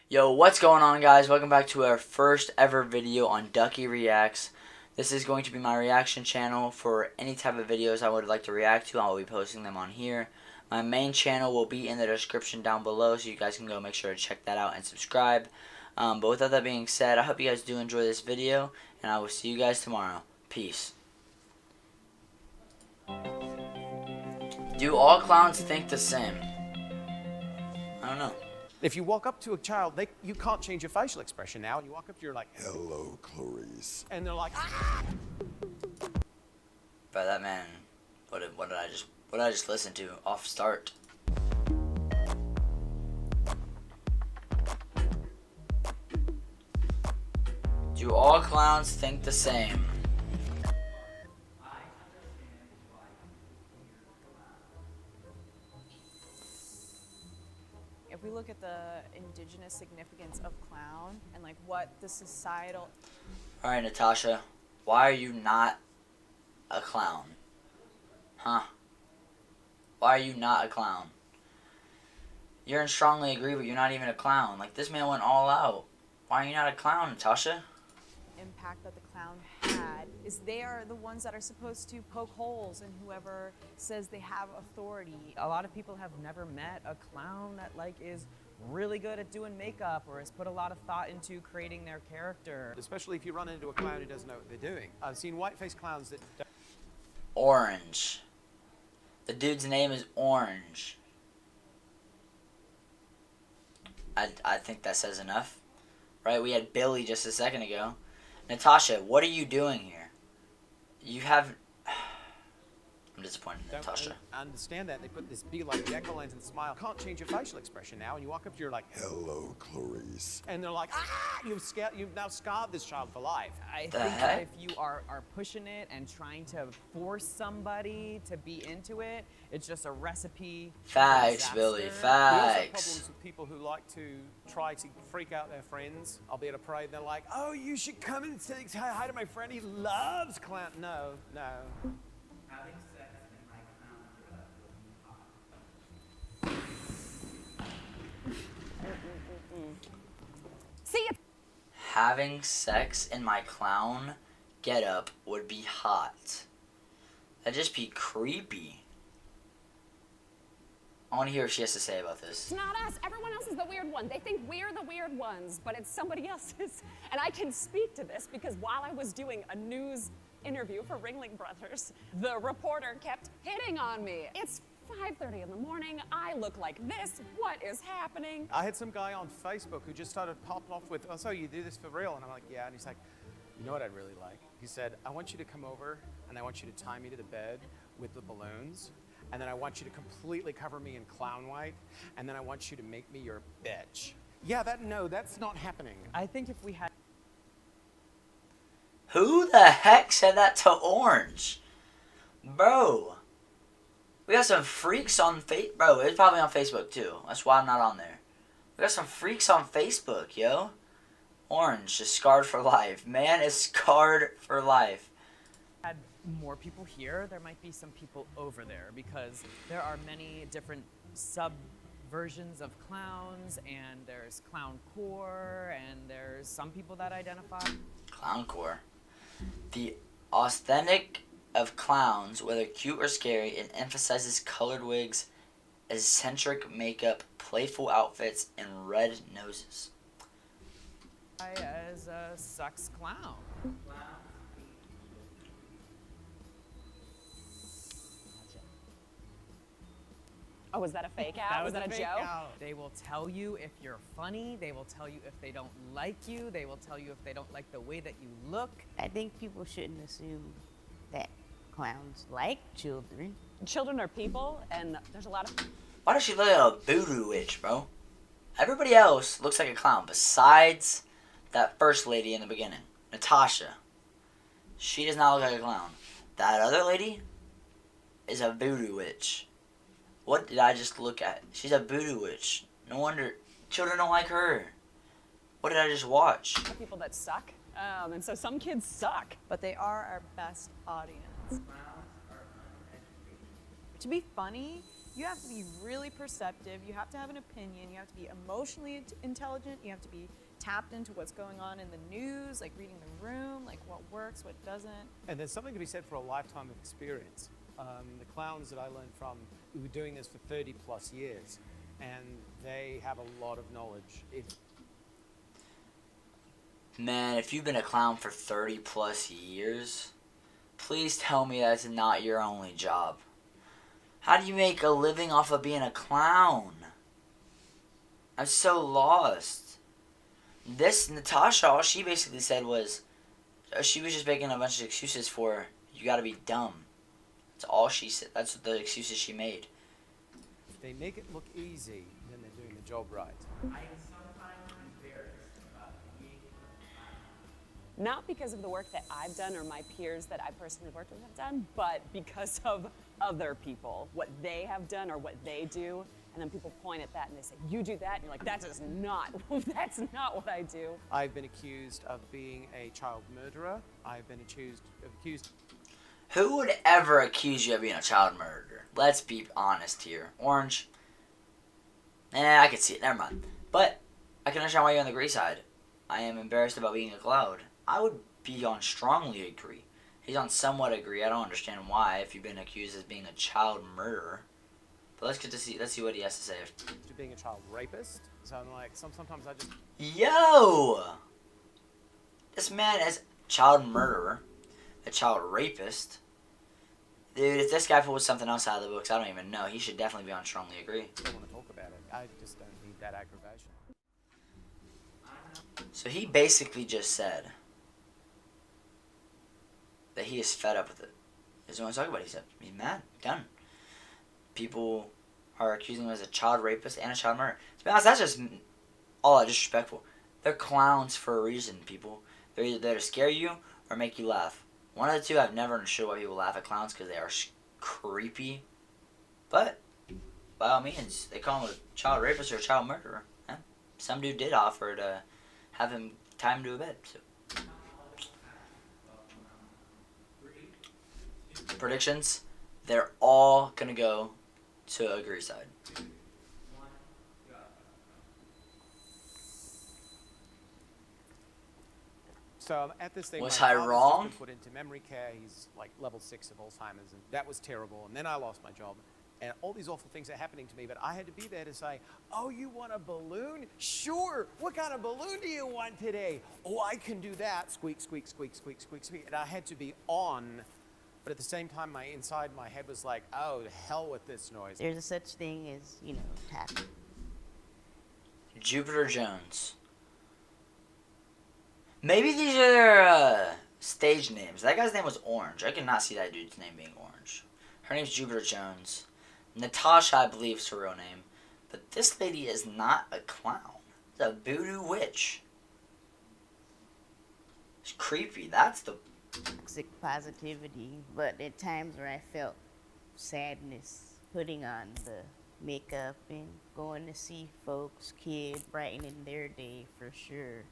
Yo, what's going on, guys? Welcome back to our first ever video on Ducky Reacts. This is going to be my reaction channel for any type of videos I would like to react to. I'll be posting them on here. My main channel will be in the description down below, so you guys can go make sure to check that out and subscribe. But with that being said, I hope you guys do enjoy this video, and I will see you guys tomorrow. Peace. Do all clowns think the same? I don't know. If you walk up to a child, you can't change your facial expression now. And you walk up to you're like, Hello, Clarice. and they're like, ah! By that man, what did I just listen to off start? Do all clowns think the same? If we look at the indigenous significance of clown and like what the societal... Alright, Natasha, why are you not a clown? Huh? Why are you not a clown? You're in Strongly Agree, but you're not even a clown. Like, this man went all out. Why are you not a clown, Natasha? impact that the clown had is they are the ones that are supposed to poke holes in whoever says they have authority. A lot of people have never met a clown that is really good at doing makeup or has put a lot of thought into creating their character. Especially if you run into a clown who doesn't know what they're doing. I've seen white-faced clowns that don't. Orange. The dude's name is Orange. I think that says enough. Right? We had Billy just a second ago. Natasha, what are you doing here? You have... I'm disappointed in Natasha. I understand that. They put this big, decollete and smile. Can't change your facial expression now. And you walk up to you're like, Hello, Clarice. and they're like, ah! You've now scarred this child for life. I The think heck? that if you are pushing it and trying to force somebody to be into it, it's just a recipe for Facts, disaster. Billy, We also have facts. problems with people who like to try to freak out their friends. I'll be at a parade and they're like, oh, you should come and say hi to my friend. He loves clown. No. Having sex in my clown dress would be hot. See it. Having sex in my clown getup would be hot. That'd just be creepy. I want to hear what she has to say about this. It's not us. Everyone else is the weird one. They think we're the weird ones, but it's somebody else's. And I can speak to this because while I was doing a news interview for Ringling Brothers, the reporter kept hitting on me. It's 5:30 in the morning. I look like this. What is happening? I had some guy on Facebook who just started popping off with, oh, so you do this for real? And I'm like, yeah. And he's like, you know what I'd really like? He said, I want you to come over and I want you to tie me to the bed with the balloons. And then I want you to completely cover me in clown white. And then I want you to make me your bitch. Yeah, that's not happening. I think if we had Who the heck said that to Orange? Bro. We got some freaks on Bro, it's probably on Facebook too. That's why I'm not on there. We got some freaks on Facebook, yo. Orange is scarred for life. Man is scarred for life. had more people here, there might be some people over there because there are many different subversions of clowns, and there's clown core, and there's some people that identify. Clowncore. The aesthetic of clowns, whether cute or scary, it emphasizes colored wigs, eccentric makeup, playful outfits, and red noses. As a sucks clown. Oh, was that a fake out? Was that a fake joke? out. They will tell you if you're funny. They will tell you if they don't like you. They will tell you if they don't like the way that you look. I think people shouldn't assume that clowns like children. Children are people, and there's a lot of... Why does she look like a voodoo witch, bro? Everybody else looks like a clown besides that first lady in the beginning, Natasha. She does not look like a clown. That other lady is a voodoo witch. What did I just look at? She's a voodoo witch. No wonder children don't like her. What did I just watch? people that suck. And so some kids suck. But they are our best audience. Clowns are uneducated. To be funny You have to be really perceptive. You have to have an opinion. You have to be emotionally intelligent. You have to be tapped into what's going on in the news, like reading the room, like what works, what doesn't. And there's something to be said for a lifetime of experience. The clowns that I learned from who were doing this for 30 plus years, and they have a lot of knowledge. Man, if you've been a clown for 30 plus years, please tell me that's not your only job. How do you make a living off of being a clown? I'm so lost. This Natasha, all she basically said was, she was just making a bunch of excuses for, you gotta be dumb. That's all she said. That's the excuses she made. If they make it look easy, then they're doing the job right. I am sometimes embarrassed about being a clown. Not because of the work that I've done or my peers that I personally worked with have done, but because of other people, what they have done or what they do. And then people point at that and they say, you do that? And you're like, that is not, that's not what I do. I've been accused of being a child murderer. I've been accused. Who would ever accuse you of being a child murderer? Let's be honest here. Orange. I could see it. Never mind. But I can understand why you're on the gray side. I am embarrassed about being a clown. I would be on strongly agree. He's on somewhat agree. I don't understand why if you've been accused of being a child murderer. But let's see what he has to say. To being a child rapist. So I'm like, sometimes I just... Yo! This man is a child murderer, a child rapist. Dude, if this guy pulls something else out of the books, I don't even know. He should definitely be on strongly agree. I don't want to talk about it. I just don't need that aggravation. So he basically just said that he is fed up with it. He doesn't want to talk about it. He said he's mad. Done. People are accusing him as a child rapist and a child murderer. To be honest, that's just all that disrespectful. They're clowns for a reason, people. They're either there to scare you or make you laugh. One of the two. I've never understood why people laugh at clowns because they are creepy. But by all means, they call him a child rapist or a child murderer. Yeah. Some dude did offer to have him tie him to a bed. So. Predictions? They're all gonna go to agree side. So at this thing, Was my I father's wrong? just been put into memory care. He's like level 6 of Alzheimer's, and that was terrible. And then I lost my job, and all these awful things are happening to me. But I had to be there to say, "Oh, you want a balloon? Sure. What kind of balloon do you want today? Oh, I can do that." Squeak, squeak, squeak, squeak, squeak, squeak. And I had to be on. But at the same time, inside my head was like, "Oh, the hell with this noise." There's a such thing as, tapping. Jupiter Jones. Maybe these are their stage names. That guy's name was Orange. I could not see that dude's name being Orange. Her name's Jupiter Jones. Natasha, I believe, is her real name. But this lady is not a clown. It's a voodoo witch. It's creepy. That's the... Toxic positivity, but at times where I felt sadness, putting on the makeup and going to see folks, kids, brightening their day for sure,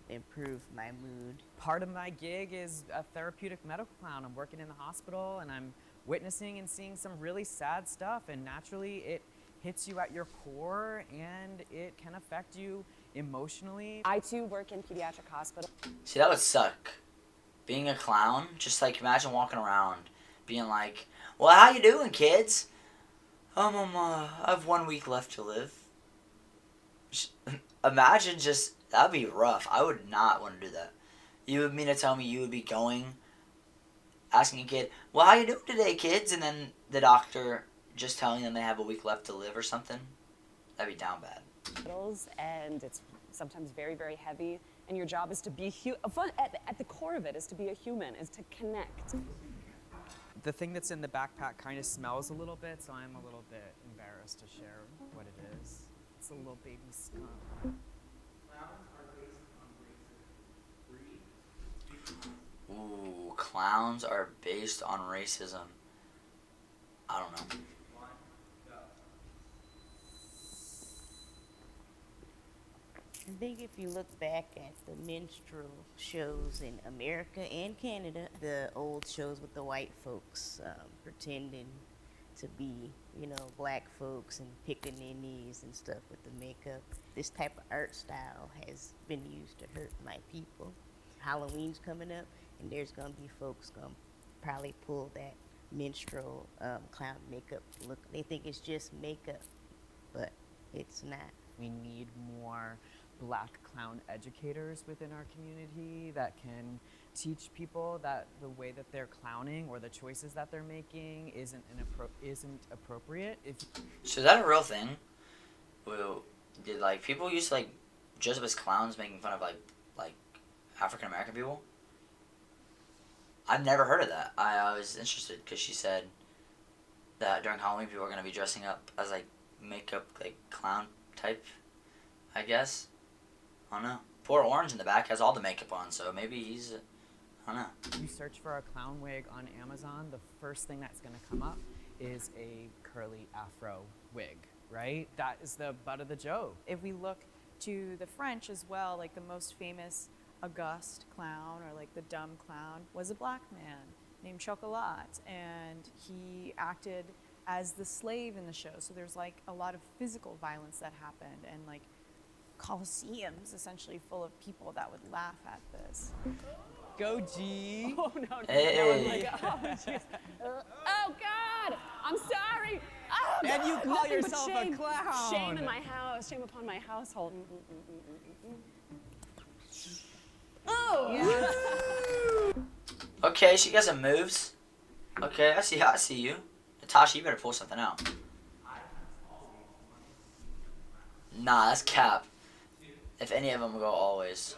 improve my mood. Part of my gig is a therapeutic medical clown. I'm working in the hospital and I'm witnessing and seeing some really sad stuff, and naturally it hits you at your core and it can affect you emotionally. I too work in pediatric hospital. See, that would suck. Being a clown, just like imagine walking around being like, well, how you doing, kids? I have 1 week left to live. Imagine just, that'd be rough. I would not want to do that. You would mean to tell me you would be going, asking a kid, well, how you doing today, kids? And then the doctor just telling them they have a week left to live or something? That'd be down bad. And it's sometimes very, very heavy. And your job is to be at the core of it is to be a human, is to connect. The thing that's in the backpack kind of smells a little bit, so I'm a little bit embarrassed to share what it is. It's a little baby skunk. Clowns are based on racism. Ooh, clowns are based on racism. I don't know. I think if you look back at the minstrel shows in America and Canada, the old shows with the white folks pretending to be black folks and pickaninnies and stuff with the makeup. This type of art style has been used to hurt my people. Halloween's coming up, and there's gonna be folks gonna probably pull that minstrel clown makeup look. They think it's just makeup, but it's not. We need more black clown educators within our community that can teach people that the way that they're clowning or the choices that they're making isn't appropriate. So is that a real thing? Well, did like people used to like dress up as clowns, making fun of like African American people? I've never heard of that. I was interested because she said that during Halloween people are gonna be dressing up as like makeup like clown type. I guess. I don't know. Poor Orange in the back has all the makeup on, so maybe he's. I don't know. You search for a clown wig on Amazon, the first thing that's going to come up is a curly afro wig, right? That is the butt of the joke. If we look to the French as well, like the most famous Auguste clown or like the dumb clown was a black man named Chocolat, and he acted as the slave in the show. So there's like a lot of physical violence that happened, and like coliseums essentially full of people that would laugh at this. Go G. Oh, no. Hey. No, I'm like, oh, jeez. Oh, God. I'm sorry. Oh, And you call nothing but yourself a shame. clown. Shame in my house. Shame upon my household. Oh. Okay, she got some moves. Okay, I see you. Natasha, you better pull something out. Nah, that's cap. If any of them go always.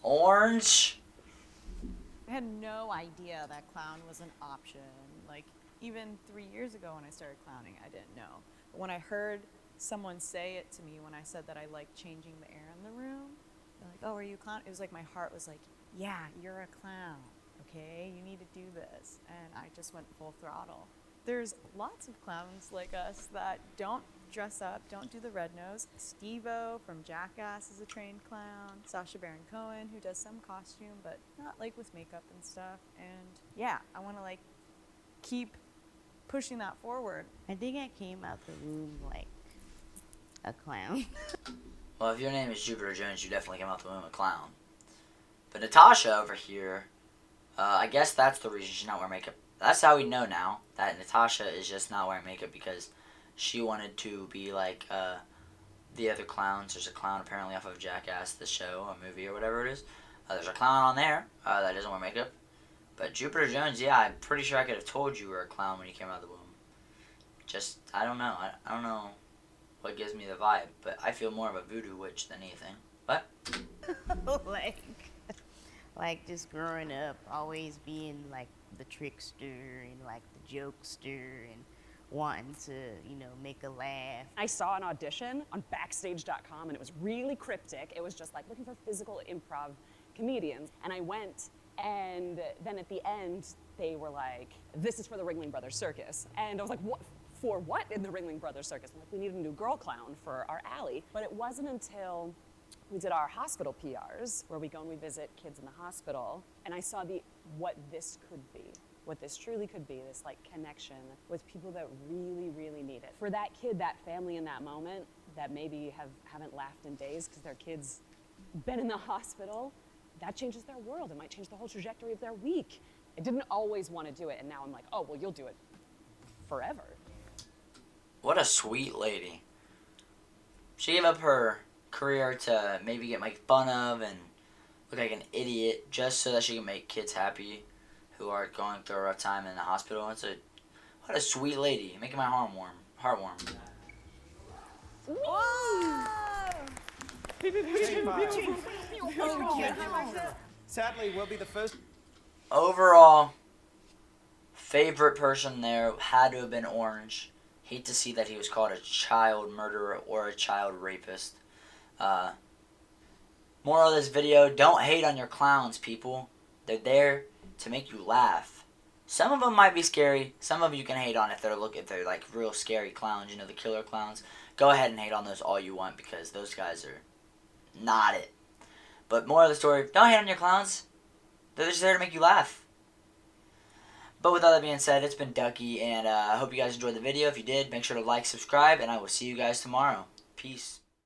Orange. I had no idea that clown was an option. Like, even 3 years ago when I started clowning, I didn't know. But when I heard someone say it to me when I said that I liked changing the air in the room, they're like, oh, are you a clown? It was like my heart was like, yeah, you're a clown, okay? You need to do this. And I just went full throttle. There's lots of clowns like us that don't dress up, don't do the red nose. Steve-O from Jackass is a trained clown. Sacha Baron Cohen, who does some costume, but not like with makeup and stuff. And yeah, I want to like keep pushing that forward. I think I came out the womb like a clown. Well, if your name is Jupiter Jones, you definitely came out the womb a clown. But Natasha over here, I guess that's the reason she's not wearing makeup. That's how we know now that Natasha is just not wearing makeup because she wanted to be like the other clowns. There's a clown apparently off of Jackass, the show, a movie or whatever it is. There's a clown on there that doesn't wear makeup. But Jupiter Jones, yeah, I'm pretty sure I could have told you were a clown when you came out of the womb. Just, I don't know. I don't know what gives me the vibe, but I feel more of a voodoo witch than anything. What? like just growing up, always being like the trickster and like the jokester and wanting to, make a laugh. I saw an audition on Backstage.com, and it was really cryptic. It was just like looking for physical improv comedians. And I went, and then at the end, they were like, this is for the Ringling Brothers Circus. And I was like, what? For what in the Ringling Brothers Circus? I'm like, we need a new girl clown for our alley. But it wasn't until we did our hospital PRs, where we go and we visit kids in the hospital, and I saw what this could be. What this truly could be, this like connection with people that really, really need it. For that kid, that family in that moment that maybe haven't laughed in days because their kid's been in the hospital, that changes their world. It might change the whole trajectory of their week. I didn't always want to do it, and now I'm like, oh, well, you'll do it forever. What a sweet lady. She gave up her career to maybe get made fun of and look like an idiot just so that she can make kids happy who are going through a rough time in the hospital. What a sweet lady. Making my heart warm. Sadly, we'll be the first. Overall, favorite person there had to have been Orange. Hate to see that he was called a child murderer or a child rapist. Moral of this video, don't hate on your clowns, people. They're there to make you laugh. Some of them might be scary. Some of you can hate on if they're like real scary clowns, the killer clowns. Go ahead and hate on those all you want because those guys are not it. But moral of the story, don't hate on your clowns. They're just there to make you laugh. But with all that being said, it's been Ducky, and I hope you guys enjoyed the video. If you did, make sure to like, subscribe, and I will see you guys tomorrow. Peace.